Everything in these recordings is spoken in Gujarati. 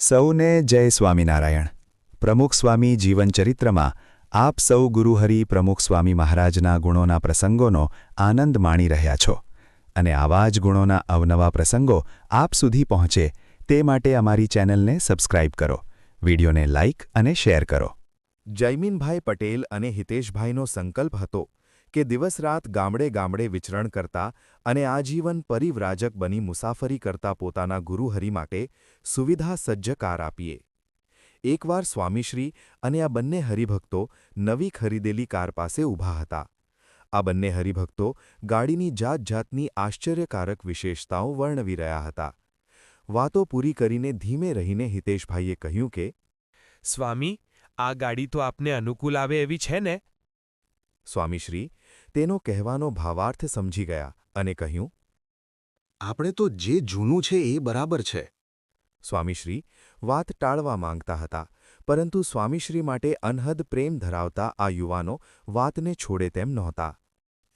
સૌને જય સ્વામિનારાયણ. પ્રમુખ સ્વામી જીવનચરિત્રમાં આપ સૌ ગુરુહરિ પ્રમુખ સ્વામી મહારાજના ગુણોના પ્રસંગોનો આનંદ માણી રહ્યા છો અને આવા જ ગુણોના અવનવા પ્રસંગો આપ સુધી પહોંચે તે માટે અમારી ચેનલને સબસ્ક્રાઇબ કરો, વિડીયોને લાઇક અને શેર કરો. જયમીનભાઈ પટેલ અને હિતેશભાઈનો સંકલ્પ હતો કે દિવસરાત ગામડે ગામડે વિચરણ કરતા અને આજીવન પરિવ્રાજક બની મુસાફરી કરતા પોતાના ગુરુહરિ માટે સુવિધા સજ્જ કાર આપીએ. એકવાર સ્વામીશ્રી અને આ બંને હરિભક્તો નવી ખરીદેલી કાર પાસે ઊભા હતા. આ બંને હરિભક્તો ગાડીની જાતજાતની આશ્ચર્યકારક વિશેષતાઓ વર્ણવી રહ્યા હતા. વાતો પૂરી કરીને ધીમે રહીને હિતેશભાઈએ કહ્યું કે, સ્વામી, આ ગાડી તો આપને અનુકૂળ આવે એવી છે ને? સ્વામીશ્રી તેનો કહેવાનો ભાવાર્થ સમજી ગયા અને કહ્યું, આપણે તો જે જૂનું છે એ બરાબર છે. સ્વામીશ્રી વાત ટાળવા માંગતા હતા, પરંતુ સ્વામીશ્રી માટે અનહદ પ્રેમ ધરાવતા આ યુવાનો વાતને છોડે તેમ નહોતા.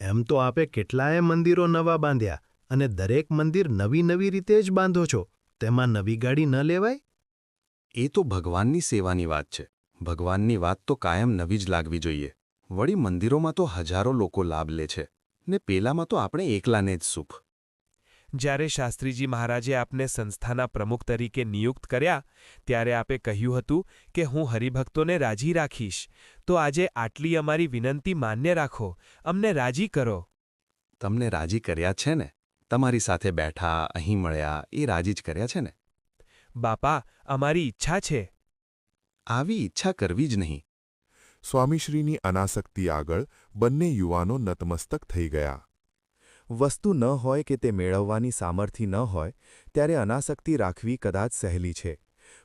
એમ તો આપે કેટલાય મંદિરો નવા બાંધ્યા અને દરેક મંદિર નવી નવી રીતે જ બાંધો છો, તેમાં નવી ગાડી ન લેવાય? એ તો ભગવાનની સેવાની વાત છે. ભગવાનની વાત તો કાયમ નવી જ લાગવી જોઈએ. વળી મંદિરોમાં તો હજારો લોકો લાભ લે છે ને પેલામાં તો આપણે એકલાને જ સુખ. જ્યારે શાસ્ત્રીજી મહારાજે આપને સંસ્થાના પ્રમુખ તરીકે નિયુક્ત કર્યા ત્યારે આપે કહ્યું હતું કે હું હરિભક્તોને રાજી રાખીશ, તો આજે આટલી અમારી વિનંતી માન્ય રાખો, અમને રાજી કરો. તમને રાજી કર્યા છે ને? તમારી સાથે બેઠા, અહીં મળ્યા, એ રાજી જ કર્યા છે ને? બાપા, અમારી ઈચ્છા છે. આવી ઈચ્છા કરવી જ નહીં. સ્વામીશ્રીની અનાસક્તિ આગળ બંને યુવાનો નતમસ્તક થઈ ગયા. વસ્તુ ન હોય કે તે મેળવવાની સામર્થ્ય ન હોય ત્યારે અનાસક્તિ રાખવી કદાચ સહેલી છે,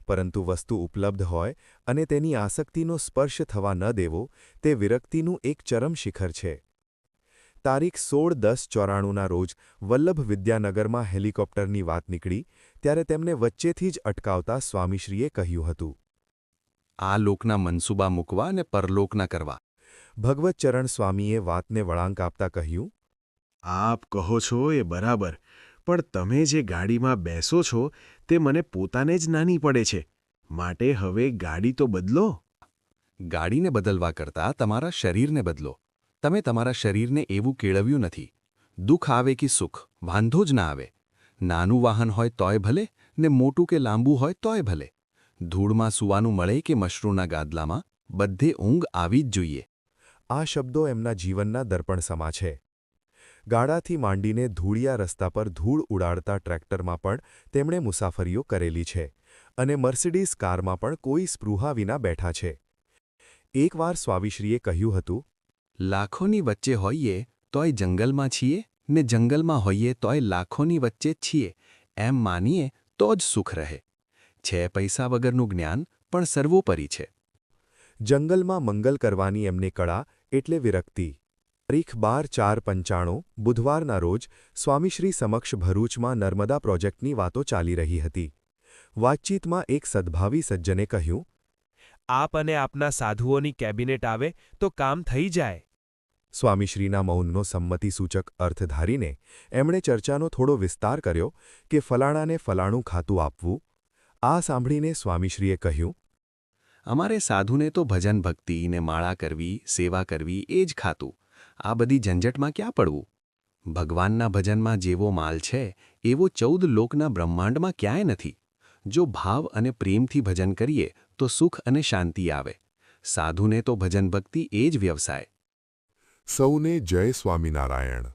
પરંતુ વસ્તુ ઉપલબ્ધ હોય અને તેની આસક્તિનો સ્પર્શ થવા ન દેવો તે વિરક્તિનું એક ચરમ શિખર છે. તારીખ 16/10/94ના રોજ વલ્લભ વિદ્યાનગરમાં હેલિકોપ્ટરની વાત નીકળી ત્યારે તેમને વચ્ચેથી જ અટકાવતા સ્વામીશ્રીએ કહ્યું હતું, આ લોકના મનસૂબા મૂકવા અને પરલોકના કરવા. ભગવતચરણ સ્વામીએ વાતને વળાંક આપતા કહ્યું, આપ કહો છો એ બરાબર, પણ તમે જે ગાડીમાં બેસો છો તે મને પોતાને જ નાની પડે છે, માટે હવે ગાડી તો બદલો. ગાડીને બદલવા કરતાં તમારા શરીરને બદલો. તમે તમારા શરીરને એવું કેળવ્યું નથી. દુઃખ આવે કે સુખ, વાંધો જ ના આવે. નાનું વાહન હોય તોય ભલે ને મોટું કે લાંબુ હોય તોય ભલે. ધૂળમાં સૂવાનું મળે કે મશરૂના ગાદલામાં, બધે ઊંઘ આવી જ જોઈએ. આ શબ્દો એમના જીવનના દર્પણ સમા છે. ગાડાથી માંડીને ધૂળિયા રસ્તા પર ધૂળ ઉડાડતા ટ્રેક્ટરમાં પણ તેમણે મુસાફરીઓ કરેલી છે અને મર્સિડીઝ કારમાં પણ કોઈ સ્પૃહા વિના બેઠા છે. એકવાર સ્વામીશ્રીએ કહ્યું હતું, લાખોની વચ્ચે હોઈએ તોય જંગલમાં છીએ ને જંગલમાં હોઈએ તોય લાખોની વચ્ચે જ છીએ એમ માનીએ તો જ સુખ રહે. છે પૈસા વગરનું જ્ઞાન પણ સર્વોપરી છે. જંગલમાં મંગલ કરવાની એમની કળા એટલે વિરક્તિ. તારીખ 12/4/95 બુધવારના રોજ સ્વામીશ્રી સમક્ષ ભરૂચમાં નર્મદા પ્રોજેક્ટની વાતો ચાલી રહી હતી. વાતચીતમાં એક સદ્ભાવી સજ્જને કહ્યું, આપ અને આપના સાધુઓની કેબિનેટ આવે તો કામ થઈ જાય. સ્વામીશ્રીના મૌનનો સંમતિસૂચક અર્થ ધારીને એમણે ચર્ચાનો થોડો વિસ્તાર કર્યો કે ફલાણાને ફલાણું ખાતું આપવું. આ સાંભળીને સ્વામીશ્રીએ કહ્યું, અમારે સાધુને તો ભજન ભક્તિ ને માળા કરવી, સેવા કરવી એ જ ખાતું. આ બધી ઝંઝટમાં ક્યાં પડવું? ભગવાનના ભજનમાં જેવો માલ છે એવો 14 લોકના બ્રહ્માંડમાં ક્યાંય નથી. જો ભાવ અને પ્રેમથી ભજન કરીએ તો સુખ અને શાંતિ આવે. સાધુને તો ભજન ભક્તિ એ જ વ્યવસાય. સૌને જય સ્વામિનારાયણ.